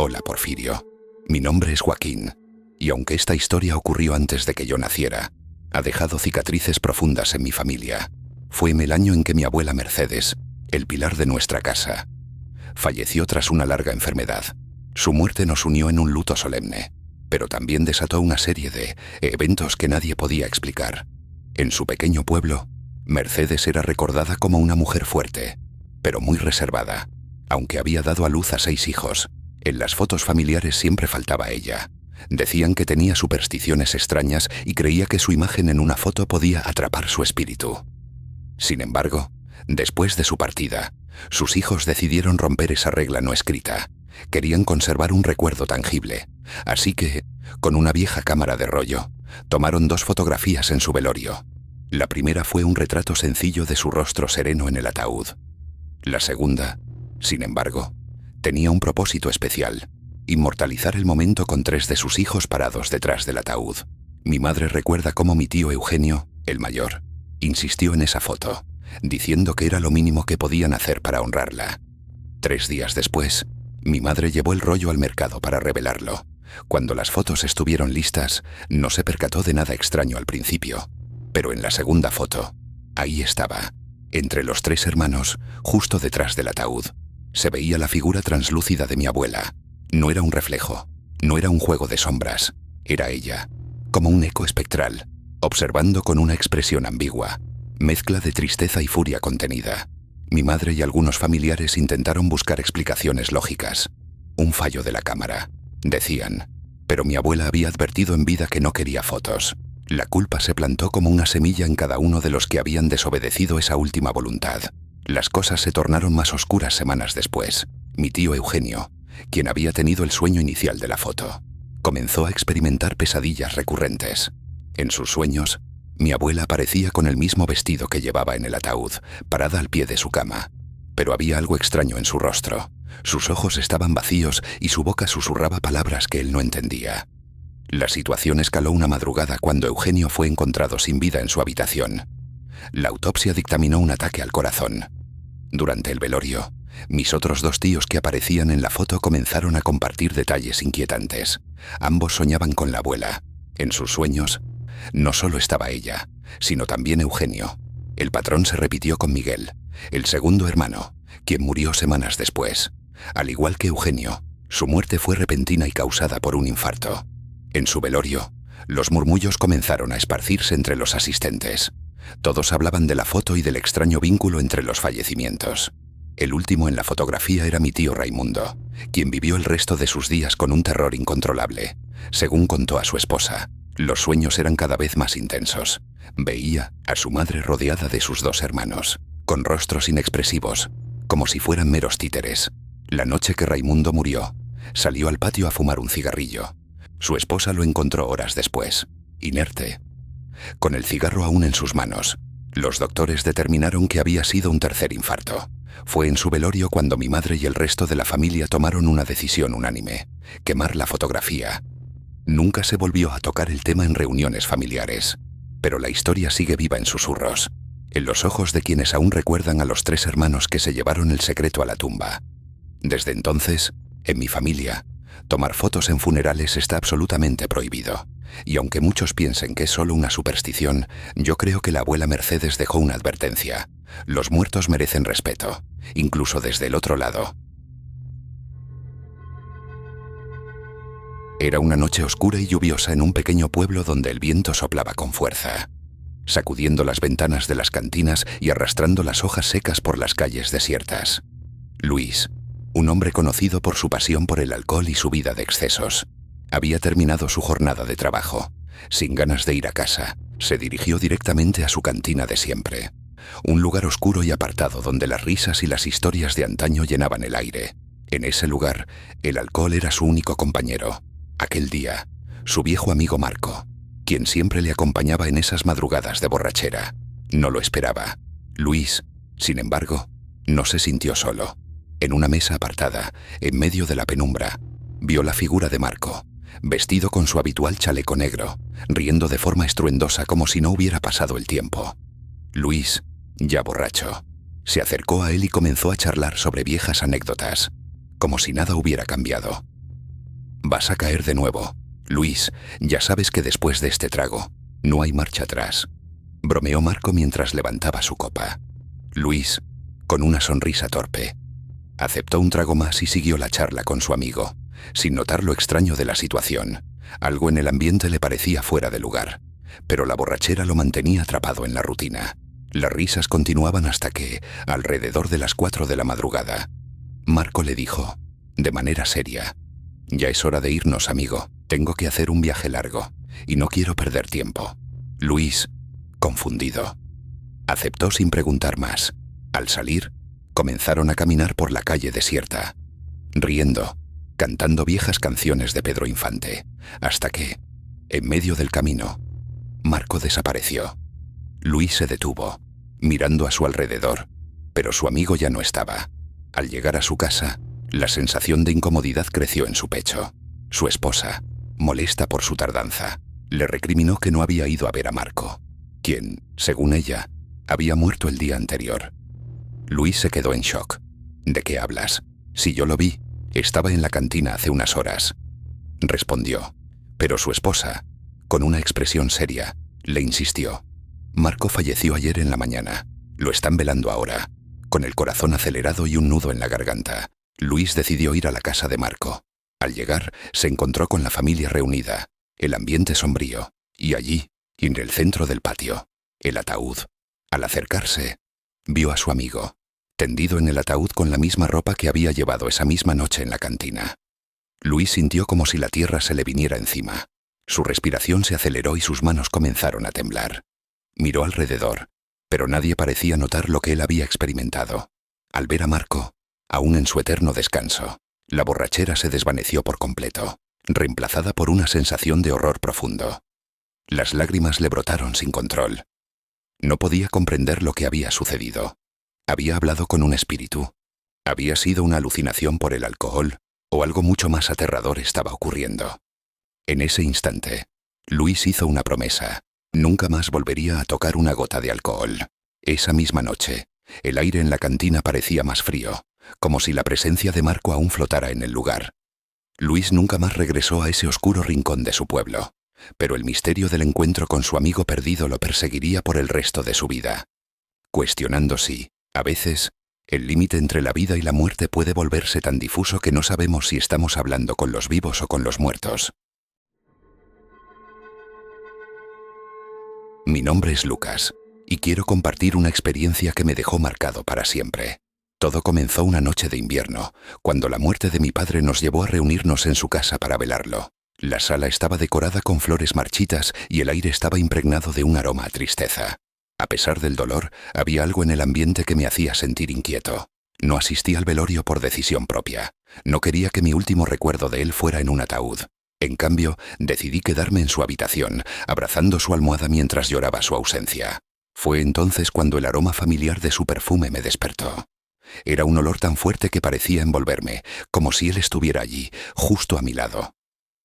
Hola, Porfirio. Mi nombre es Joaquín, y aunque esta historia ocurrió antes de que yo naciera, ha dejado cicatrices profundas en mi familia. Fue en el año en que mi abuela Mercedes, el pilar de nuestra casa, falleció tras una larga enfermedad. Su muerte nos unió en un luto solemne, pero también desató una serie de eventos que nadie podía explicar. En su pequeño pueblo, Mercedes era recordada como una mujer fuerte, pero muy reservada. Aunque había dado a luz a 6 hijos, en las fotos familiares siempre faltaba ella. Decían que tenía supersticiones extrañas y creía que su imagen en una foto podía atrapar su espíritu. Sin embargo, después de su partida, sus hijos decidieron romper esa regla no escrita. Querían conservar un recuerdo tangible, así que, con una vieja cámara de rollo, tomaron 2 fotografías en su velorio. La primera fue un retrato sencillo de su rostro sereno en el ataúd. La segunda, sin embargo, tenía un propósito especial: inmortalizar el momento con 3 de sus hijos parados detrás del ataúd. Mi madre recuerda cómo mi tío Eugenio, el mayor, insistió en esa foto, diciendo que era lo mínimo que podían hacer para honrarla. 3 días después, mi madre llevó el rollo al mercado para revelarlo. Cuando las fotos estuvieron listas, no se percató de nada extraño al principio, pero en la segunda foto, ahí estaba, entre los 3 hermanos, justo detrás del ataúd. Se veía la figura translúcida de mi abuela. No era un reflejo, no era un juego de sombras, era ella, como un eco espectral, observando con una expresión ambigua, mezcla de tristeza y furia contenida. Mi madre y algunos familiares intentaron buscar explicaciones lógicas. Un fallo de la cámara, decían, pero mi abuela había advertido en vida que no quería fotos. La culpa se plantó como una semilla en cada uno de los que habían desobedecido esa última voluntad. Las cosas se tornaron más oscuras semanas después. Mi tío Eugenio, quien había tenido el sueño inicial de la foto, comenzó a experimentar pesadillas recurrentes. En sus sueños, mi abuela aparecía con el mismo vestido que llevaba en el ataúd, parada al pie de su cama. Pero había algo extraño en su rostro. Sus ojos estaban vacíos y su boca susurraba palabras que él no entendía. La situación escaló una madrugada cuando Eugenio fue encontrado sin vida en su habitación. La autopsia dictaminó un ataque al corazón. Durante el velorio, mis otros 2 tíos que aparecían en la foto comenzaron a compartir detalles inquietantes. Ambos soñaban con la abuela. En sus sueños, no solo estaba ella, sino también Eugenio. El patrón se repitió con Miguel, el segundo hermano, quien murió semanas después. Al igual que Eugenio, su muerte fue repentina y causada por un infarto. En su velorio, los murmullos comenzaron a esparcirse entre los asistentes. Todos hablaban de la foto y del extraño vínculo entre los fallecimientos. El último en la fotografía era mi tío Raimundo, quien vivió el resto de sus días con un terror incontrolable. Según contó a su esposa, los sueños eran cada vez más intensos. Veía a su madre rodeada de sus 2 hermanos, con rostros inexpresivos, como si fueran meros títeres. La noche que Raimundo murió, salió al patio a fumar un cigarrillo. Su esposa lo encontró horas después, inerte, con el cigarro aún en sus manos. Los doctores determinaron que había sido un tercer infarto. Fue en su velorio cuando mi madre y el resto de la familia tomaron una decisión unánime: quemar la fotografía. Nunca se volvió a tocar el tema en reuniones familiares, pero la historia sigue viva en susurros, en los ojos de quienes aún recuerdan a los 3 hermanos que se llevaron el secreto a la tumba. Desde entonces, en mi familia, tomar fotos en funerales está absolutamente prohibido. Y aunque muchos piensen que es solo una superstición, yo creo que la abuela Mercedes dejó una advertencia: los muertos merecen respeto, incluso desde el otro lado. Era una noche oscura y lluviosa en un pequeño pueblo donde el viento soplaba con fuerza, sacudiendo las ventanas de las cantinas y arrastrando las hojas secas por las calles desiertas. Luis, un hombre conocido por su pasión por el alcohol y su vida de excesos, había terminado su jornada de trabajo. Sin ganas de ir a casa, se dirigió directamente a su cantina de siempre, un lugar oscuro y apartado donde las risas y las historias de antaño llenaban el aire. En ese lugar, el alcohol era su único compañero. Aquel día, su viejo amigo Marco, quien siempre le acompañaba en esas madrugadas de borrachera, no lo esperaba. Luis, sin embargo, no se sintió solo. En una mesa apartada, en medio de la penumbra, vio la figura de Marco, vestido con su habitual chaleco negro, riendo de forma estruendosa como si no hubiera pasado el tiempo. Luis, ya borracho, se acercó a él y comenzó a charlar sobre viejas anécdotas, como si nada hubiera cambiado. Vas a caer de nuevo. Luis, ya sabes que después de este trago, no hay marcha atrás. Bromeó Marco mientras levantaba su copa. Luis, con una sonrisa torpe, aceptó un trago más y siguió la charla con su amigo, sin notar lo extraño de la situación. Algo en el ambiente le parecía fuera de lugar, pero la borrachera lo mantenía atrapado en la rutina. Las risas continuaban hasta que, alrededor de las 4 de la madrugada, Marco le dijo, de manera seria: «Ya es hora de irnos, amigo. Tengo que hacer un viaje largo, y no quiero perder tiempo». Luis, confundido, aceptó sin preguntar más. Al salir, comenzaron a caminar por la calle desierta, riendo, cantando viejas canciones de Pedro Infante, hasta que, en medio del camino, Marco desapareció. Luis se detuvo, mirando a su alrededor, pero su amigo ya no estaba. Al llegar a su casa, la sensación de incomodidad creció en su pecho. Su esposa, molesta por su tardanza, le recriminó que no había ido a ver a Marco, quien, según ella, había muerto el día anterior. Luis se quedó en shock. «¿De qué hablas? Si yo lo vi, estaba en la cantina hace unas horas», respondió, pero su esposa, con una expresión seria, le insistió: «Marco falleció ayer en la mañana. Lo están velando ahora». Con el corazón acelerado y un nudo en la garganta, Luis decidió ir a la casa de Marco. Al llegar, se encontró con la familia reunida, el ambiente sombrío, y allí, en el centro del patio, el ataúd. Al acercarse, vio a su amigo, tendido en el ataúd con la misma ropa que había llevado esa misma noche en la cantina. Luis sintió como si la tierra se le viniera encima. Su respiración se aceleró y sus manos comenzaron a temblar. Miró alrededor, pero nadie parecía notar lo que él había experimentado. Al ver a Marco, aún en su eterno descanso, la borrachera se desvaneció por completo, reemplazada por una sensación de horror profundo. Las lágrimas le brotaron sin control. No podía comprender lo que había sucedido. Había hablado con un espíritu. ¿Había sido una alucinación por el alcohol o algo mucho más aterrador estaba ocurriendo? En ese instante, Luis hizo una promesa. Nunca más volvería a tocar una gota de alcohol. Esa misma noche, el aire en la cantina parecía más frío, como si la presencia de Marco aún flotara en el lugar. Luis nunca más regresó a ese oscuro rincón de su pueblo, pero el misterio del encuentro con su amigo perdido lo perseguiría por el resto de su vida, cuestionando si, a veces, el límite entre la vida y la muerte puede volverse tan difuso que no sabemos si estamos hablando con los vivos o con los muertos. Mi nombre es Lucas, y quiero compartir una experiencia que me dejó marcado para siempre. Todo comenzó una noche de invierno, cuando la muerte de mi padre nos llevó a reunirnos en su casa para velarlo. La sala estaba decorada con flores marchitas y el aire estaba impregnado de un aroma a tristeza. A pesar del dolor, había algo en el ambiente que me hacía sentir inquieto. No asistí al velorio por decisión propia. No quería que mi último recuerdo de él fuera en un ataúd. En cambio, decidí quedarme en su habitación, abrazando su almohada mientras lloraba su ausencia. Fue entonces cuando el aroma familiar de su perfume me despertó. Era un olor tan fuerte que parecía envolverme, como si él estuviera allí, justo a mi lado.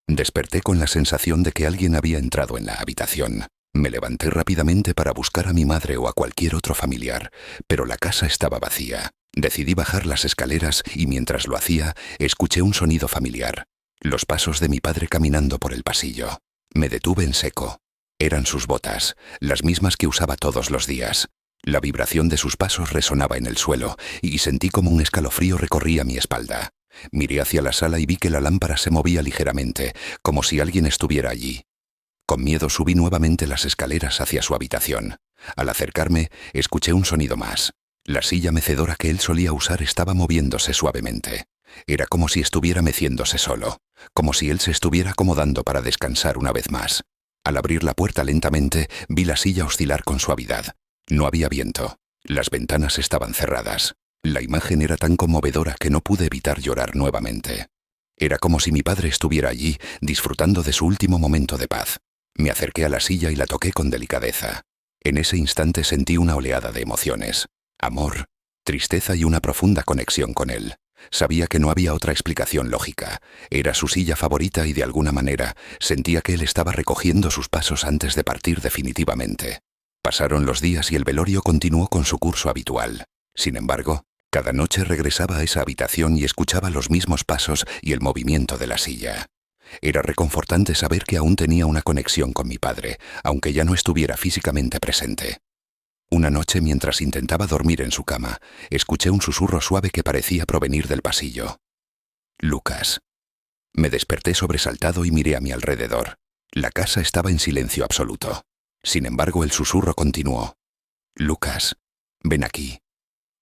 Desperté con la sensación de que alguien había entrado en la habitación. Me levanté rápidamente para buscar a mi madre o a cualquier otro familiar, pero la casa estaba vacía. Decidí bajar las escaleras y mientras lo hacía, escuché un sonido familiar. Los pasos de mi padre caminando por el pasillo. Me detuve en seco. Eran sus botas, las mismas que usaba todos los días. La vibración de sus pasos resonaba en el suelo y sentí como un escalofrío recorría mi espalda. Miré hacia la sala y vi que la lámpara se movía ligeramente, como si alguien estuviera allí. Con miedo subí nuevamente las escaleras hacia su habitación. Al acercarme, escuché un sonido más. La silla mecedora que él solía usar estaba moviéndose suavemente. Era como si estuviera meciéndose solo, como si él se estuviera acomodando para descansar una vez más. Al abrir la puerta lentamente, vi la silla oscilar con suavidad. No había viento. Las ventanas estaban cerradas. La imagen era tan conmovedora que no pude evitar llorar nuevamente. Era como si mi padre estuviera allí, disfrutando de su último momento de paz. Me acerqué a la silla y la toqué con delicadeza. En ese instante sentí una oleada de emociones. Amor, tristeza y una profunda conexión con él. Sabía que no había otra explicación lógica. Era su silla favorita y de alguna manera sentía que él estaba recogiendo sus pasos antes de partir definitivamente. Pasaron los días y el velorio continuó con su curso habitual. Sin embargo, cada noche regresaba a esa habitación y escuchaba los mismos pasos y el movimiento de la silla. Era reconfortante saber que aún tenía una conexión con mi padre, aunque ya no estuviera físicamente presente. Una noche, mientras intentaba dormir en su cama, escuché un susurro suave que parecía provenir del pasillo. Lucas. Me desperté sobresaltado y miré a mi alrededor. La casa estaba en silencio absoluto. Sin embargo, el susurro continuó. Lucas, ven aquí.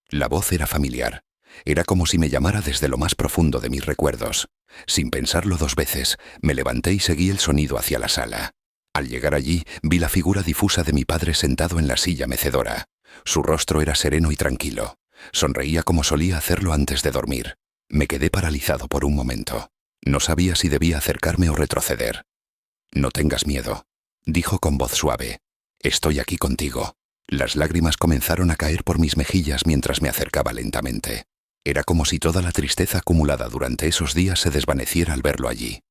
La voz era familiar. Era como si me llamara desde lo más profundo de mis recuerdos. Sin pensarlo 2 veces, me levanté y seguí el sonido hacia la sala. Al llegar allí, vi la figura difusa de mi padre sentado en la silla mecedora. Su rostro era sereno y tranquilo. Sonreía como solía hacerlo antes de dormir. Me quedé paralizado por un momento. No sabía si debía acercarme o retroceder. No tengas miedo, dijo con voz suave. Estoy aquí contigo. Las lágrimas comenzaron a caer por mis mejillas mientras me acercaba lentamente. Era como si toda la tristeza acumulada durante esos días se desvaneciera al verlo allí.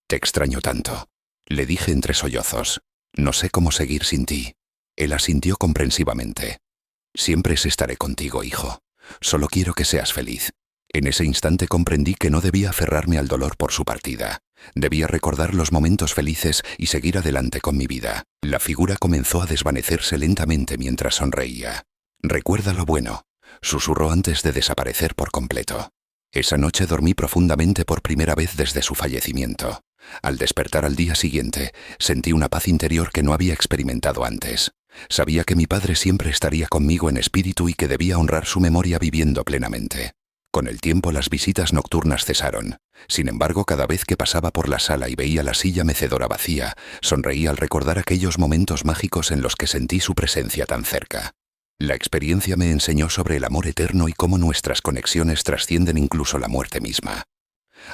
Te extraño tanto, le dije entre sollozos. No sé cómo seguir sin ti. Él asintió comprensivamente. Siempre estaré contigo, hijo. Solo quiero que seas feliz. En ese instante comprendí que no debía aferrarme al dolor por su partida. Debía recordar los momentos felices y seguir adelante con mi vida. La figura comenzó a desvanecerse lentamente mientras sonreía. Recuerda lo bueno, susurró antes de desaparecer por completo. Esa noche dormí profundamente por primera vez desde su fallecimiento. Al despertar al día siguiente, sentí una paz interior que no había experimentado antes. Sabía que mi padre siempre estaría conmigo en espíritu y que debía honrar su memoria viviendo plenamente. Con el tiempo las visitas nocturnas cesaron. Sin embargo, cada vez que pasaba por la sala y veía la silla mecedora vacía, sonreía al recordar aquellos momentos mágicos en los que sentí su presencia tan cerca. La experiencia me enseñó sobre el amor eterno y cómo nuestras conexiones trascienden incluso la muerte misma.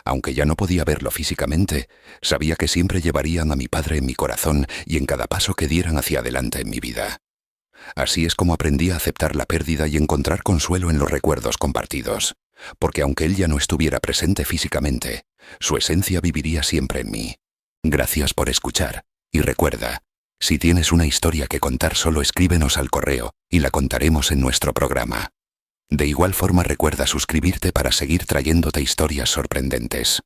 Aunque ya no podía verlo físicamente, sabía que siempre llevarían a mi padre en mi corazón y en cada paso que dieran hacia adelante en mi vida. Así es como aprendí a aceptar la pérdida y encontrar consuelo en los recuerdos compartidos. Porque aunque él ya no estuviera presente físicamente, su esencia viviría siempre en mí. Gracias por escuchar, y recuerda, si tienes una historia que contar solo escríbenos al correo, y la contaremos en nuestro programa. De igual forma recuerda suscribirte para seguir trayéndote historias sorprendentes.